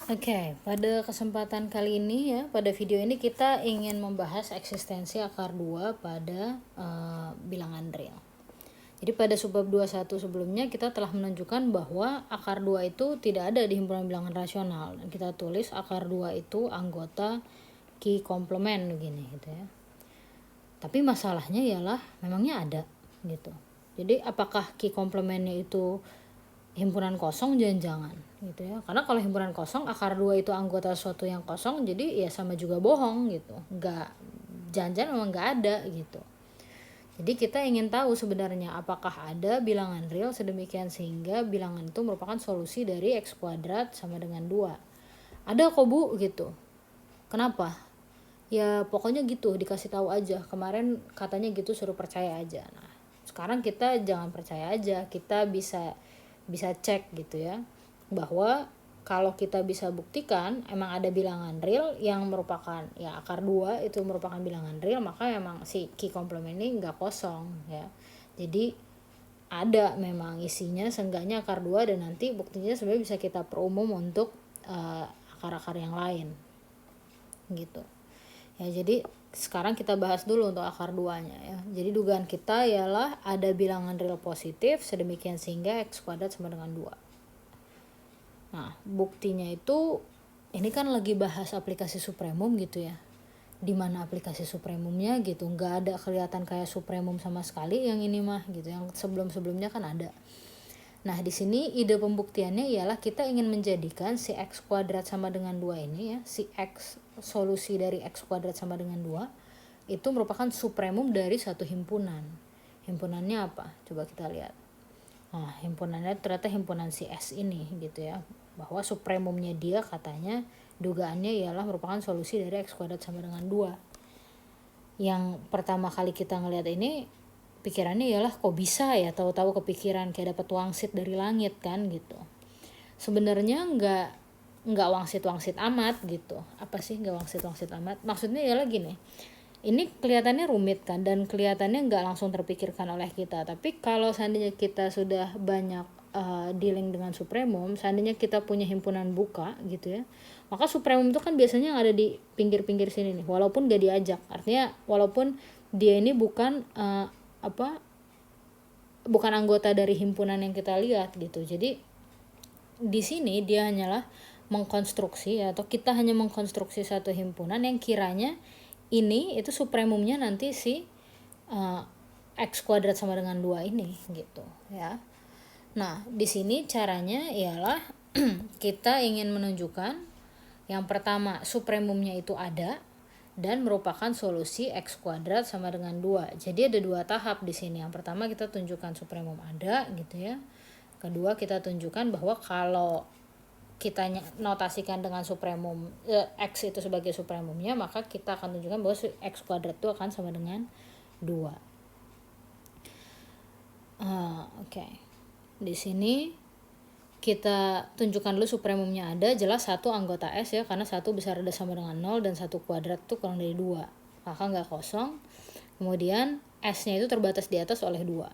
Oke, pada kesempatan kali ini ya, pada video ini kita ingin membahas eksistensi akar 2 pada bilangan real. Jadi pada subbab 21 sebelumnya kita telah menunjukkan bahwa akar 2 itu tidak ada di himpunan bilangan rasional. Dan kita tulis akar 2 itu anggota Q komplement begini gitu ya. Tapi masalahnya ialah memangnya ada gitu. Jadi apakah Q komplementnya itu himpunan kosong? Jangan-jangan gitu ya, karena kalau himpunan kosong akar 2 itu anggota suatu yang kosong, jadi ya sama juga bohong gitu, nggak, jangan-jangan memang nggak ada gitu. Jadi kita ingin tahu sebenarnya apakah ada bilangan real sedemikian sehingga bilangan itu merupakan solusi dari x kuadrat sama dengan 2. Ada kok Bu gitu. Kenapa? Ya pokoknya gitu, dikasih tahu aja, kemarin katanya gitu, suruh percaya aja. Nah sekarang kita jangan percaya aja, kita bisa cek gitu ya, bahwa kalau kita bisa buktikan emang ada bilangan real yang merupakan ya akar 2 itu merupakan bilangan real, maka emang si Q komplement ini nggak kosong ya. Jadi ada memang isinya seenggaknya akar 2, dan nanti buktinya sebenarnya bisa kita perumum untuk akar-akar yang lain gitu ya. Jadi sekarang kita bahas dulu untuk akar 2-nya ya. Jadi dugaan kita ialah ada bilangan real positif sedemikian sehingga x kuadrat sama dengan 2. Nah, buktinya itu ini kan lagi bahas aplikasi supremum gitu ya. Di mana aplikasi supremumnya gitu, nggak ada kelihatan kayak supremum sama sekali yang ini mah gitu. Yang sebelum-sebelumnya kan ada. Nah, di sini ide pembuktiannya ialah kita ingin menjadikan si x kuadrat sama dengan 2 ini ya, si x solusi dari x kuadrat sama dengan 2 itu merupakan supremum dari satu himpunan. Himpunannya apa? Coba kita lihat. Nah, himpunannya ternyata himpunan si S ini gitu ya. Bahwa supremumnya dia katanya dugaannya ialah merupakan solusi dari x kuadrat sama dengan 2. Yang pertama kali kita ngelihat ini pikirannya ialah kok bisa ya, tahu-tahu kepikiran kayak dapat wangsit dari langit kan gitu. Sebenarnya nggak wangsit amat gitu. Apa sih nggak wangsit amat? Maksudnya ialah gini. Ini kelihatannya rumit kan, dan kelihatannya nggak langsung terpikirkan oleh kita. Tapi kalau seandainya kita sudah banyak dealing dengan supremum, seandainya kita punya himpunan buka gitu ya, maka supremum itu kan biasanya yang ada di pinggir-pinggir sini nih, walaupun gak diajak. Artinya walaupun dia ini bukan bukan anggota dari himpunan yang kita lihat gitu. Jadi di sini dia hanyalah mengkonstruksi, atau kita hanya mengkonstruksi satu himpunan yang kiranya ini itu supremumnya nanti si x kuadrat sama dengan 2 ini gitu ya. Nah, di sini caranya ialah kita ingin menunjukkan yang pertama supremumnya itu ada dan merupakan solusi x kuadrat sama dengan 2. Jadi ada dua tahap di sini. Yang pertama kita tunjukkan supremum ada gitu ya. Kedua kita tunjukkan bahwa kalau kita notasikan dengan supremum x itu sebagai supremumnya, maka kita akan tunjukkan bahwa x kuadrat itu akan sama dengan 2. Oke. Di sini kita tunjukkan dulu supremumnya ada, jelas satu anggota S ya, karena satu besar ada sama dengan 0 dan satu kuadrat itu kurang dari 2, maka nggak kosong. Kemudian S-nya itu terbatas di atas oleh 2.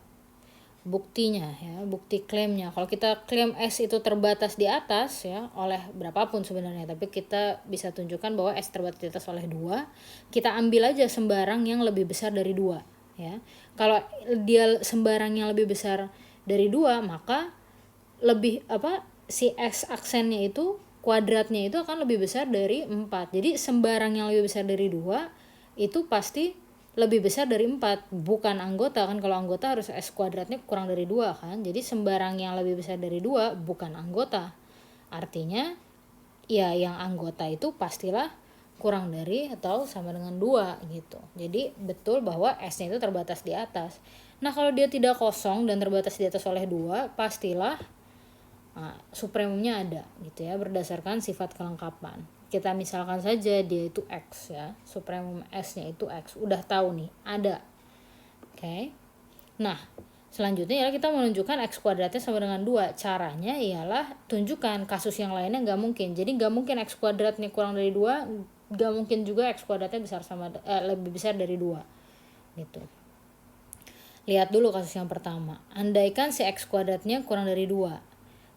Buktinya ya, bukti klaimnya, kalau kita klaim S itu terbatas di atas ya oleh berapapun sebenarnya, tapi kita bisa tunjukkan bahwa S terbatas di atas oleh 2, kita ambil aja sembarang yang lebih besar dari 2 ya. Kalau dia sembarang yang lebih besar dari 2, maka lebih si S aksennya itu kuadratnya itu akan lebih besar dari 4. Jadi sembarang yang lebih besar dari 2 itu pasti lebih besar dari 4, bukan anggota kan. Kalau anggota harus S kuadratnya kurang dari 2 kan. Jadi sembarang yang lebih besar dari 2 bukan anggota. Artinya ya yang anggota itu pastilah kurang dari atau sama dengan 2 gitu. Jadi betul bahwa S-nya itu terbatas di atas. Nah, kalau dia tidak kosong dan terbatas di atas oleh 2, pastilah supremumnya ada gitu ya, berdasarkan sifat kelengkapan. Kita misalkan saja dia itu X ya, supremum S-nya itu X, udah tahu nih ada. Oke. Nah, selanjutnya ya kita menunjukkan X kuadratnya sama dengan 2. Caranya ialah tunjukkan kasus yang lainnya nggak mungkin. Jadi nggak mungkin X kuadratnya kurang dari 2, nggak mungkin juga X kuadratnya lebih besar dari 2 gitu. Lihat dulu kasus yang pertama. Andaikan si X kuadratnya kurang dari 2.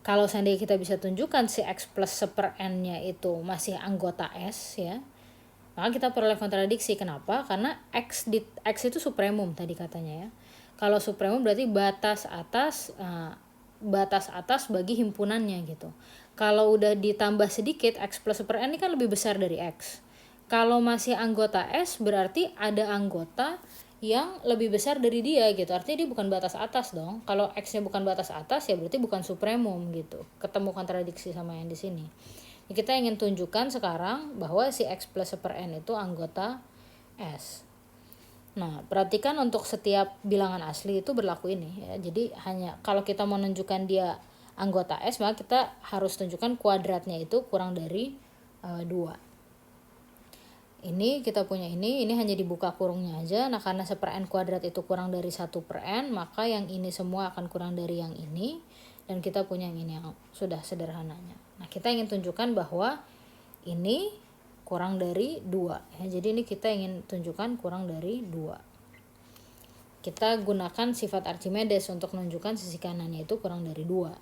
kalau seandainya kita bisa tunjukkan si X plus 1/n-nya itu masih anggota S ya, maka kita peroleh kontradiksi. Kenapa? Karena X itu supremum tadi katanya ya. Kalau supremum berarti batas atas bagi himpunannya gitu. Kalau udah ditambah sedikit, X plus 1/n ini kan lebih besar dari X. Kalau masih anggota S berarti ada anggota yang lebih besar dari dia gitu. Artinya dia bukan batas atas dong. Kalau X-nya bukan batas atas ya berarti bukan supremum gitu. Ketemu kontradiksi sama yang di sini. Kita ingin tunjukkan sekarang bahwa si X plus 1/n itu anggota S. Nah, perhatikan untuk setiap bilangan asli itu berlaku ini ya. Jadi hanya kalau kita mau menunjukkan dia anggota S, maka kita harus tunjukkan kuadratnya itu kurang dari 2. Ini kita punya ini hanya dibuka kurungnya aja. Nah, karena 1/n kuadrat itu kurang dari 1/n, maka yang ini semua akan kurang dari yang ini. Dan kita punya yang ini yang sudah sederhananya. Nah, kita ingin tunjukkan bahwa ini kurang dari 2. Ya, jadi ini kita ingin tunjukkan kurang dari 2. Kita gunakan sifat Archimedes untuk menunjukkan sisi kanannya itu kurang dari 2.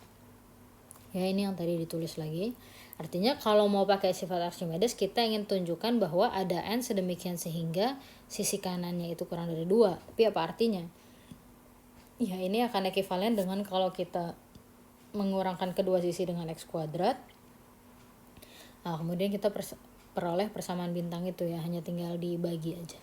Ya, ini yang tadi ditulis lagi. Artinya kalau mau pakai sifat Archimedes, kita ingin tunjukkan bahwa ada n sedemikian sehingga sisi kanannya itu kurang dari 2. Tapi apa artinya? Ya, ini akan ekivalen dengan kalau kita mengurangkan kedua sisi dengan X kuadrat. Nah, kemudian kita peroleh persamaan bintang itu ya, hanya tinggal dibagi aja.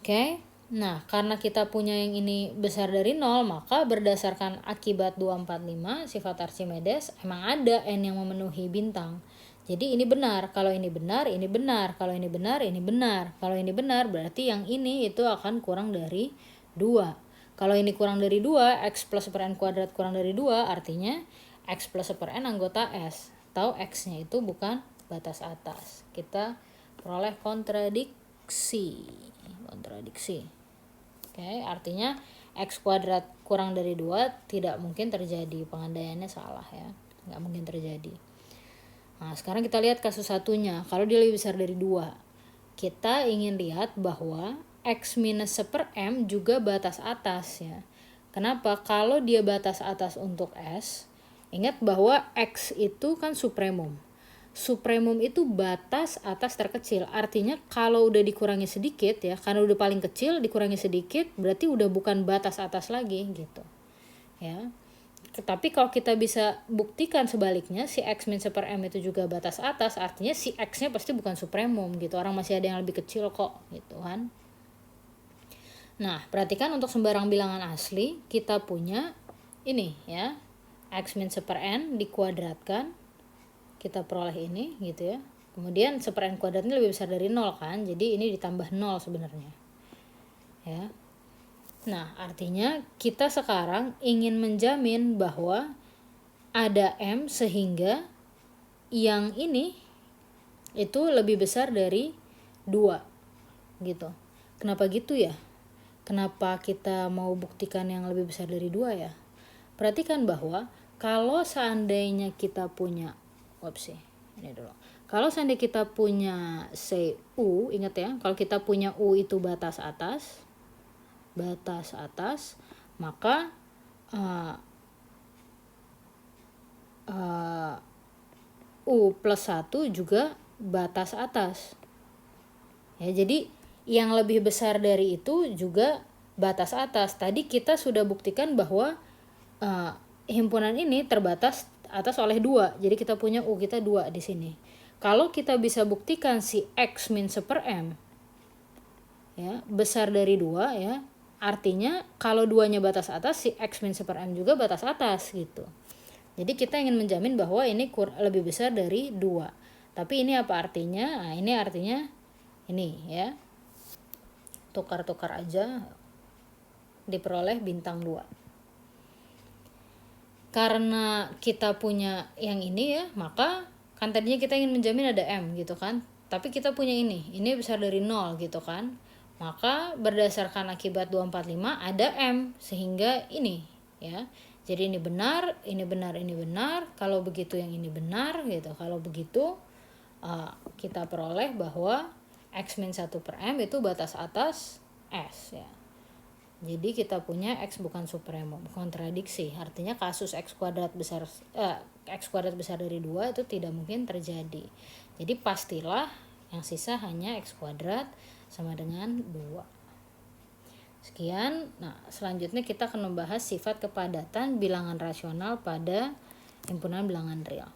Oke. Nah, karena kita punya yang ini besar dari 0, maka berdasarkan akibat 245 sifat Archimedes emang ada n yang memenuhi bintang. Jadi ini benar, kalau ini benar, ini benar, kalau ini benar, ini benar. Kalau ini benar berarti yang ini itu akan kurang dari 2. Kalau ini kurang dari 2, X plus 1/n kuadrat kurang dari 2, artinya X plus 1/n anggota S. Atau X-nya itu bukan batas atas. Kita peroleh kontradiksi. Oke, artinya X kuadrat kurang dari 2 tidak mungkin terjadi. Pengandaiannya salah ya. Nggak mungkin terjadi. Nah, sekarang kita lihat kasus satunya. Kalau dia lebih besar dari 2, kita ingin lihat bahwa X minus 1/m juga batas atas ya. Kenapa? Kalau dia batas atas untuk S, ingat bahwa X itu kan supremum. Supremum itu batas atas terkecil. Artinya kalau udah dikurangi sedikit ya, karena udah paling kecil dikurangi sedikit, berarti udah bukan batas atas lagi gitu. Ya. Tapi kalau kita bisa buktikan sebaliknya, si X min 1/m itu juga batas atas, artinya si X-nya pasti bukan supremum gitu. Orang masih ada yang lebih kecil kok gitu kan. Nah, perhatikan untuk sembarang bilangan asli, kita punya ini ya. X min 1/n dikuadratkan, kita peroleh ini gitu ya. Kemudian 1/n kuadrat ini lebih besar dari 0 kan, jadi ini ditambah 0 sebenarnya ya. Nah, artinya kita sekarang ingin menjamin bahwa ada M sehingga yang ini itu lebih besar dari 2 gitu. Kenapa gitu ya? Kenapa kita mau buktikan yang lebih besar dari 2 ya? Perhatikan bahwa kalau seandainya kita punya kalau seandainya kita punya U, ingat ya, kalau kita punya U itu batas atas, maka U plus 1 juga batas atas. Ya, jadi yang lebih besar dari itu juga batas atas. Tadi kita sudah buktikan bahwa himpunan ini terbatas atas oleh 2. Jadi kita punya U kita 2 di sini. Kalau kita bisa buktikan si X min 1/m ya, besar dari 2 ya, artinya kalau 2-nya batas atas, si X min 1/m juga batas atas gitu. Jadi kita ingin menjamin bahwa ini lebih besar dari 2. Tapi ini apa artinya? Nah, ini artinya ini ya. Tukar-tukar aja, diperoleh bintang 2. Karena kita punya yang ini ya, maka kan tadinya kita ingin menjamin ada M gitu kan. Tapi kita punya ini besar dari 0 gitu kan. Maka berdasarkan akibat 245 ada M sehingga ini ya. Jadi ini benar, ini benar, ini benar. Kalau begitu yang ini benar gitu. Kalau begitu kita peroleh bahwa X min 1/m itu batas atas S ya. Jadi kita punya X bukan supremum, kontradiksi. Artinya kasus X kuadrat besar dari 2 itu tidak mungkin terjadi. Jadi pastilah yang sisa hanya X kuadrat sama dengan 2. Sekian. Nah, selanjutnya kita akan membahas sifat kepadatan bilangan rasional pada himpunan bilangan real.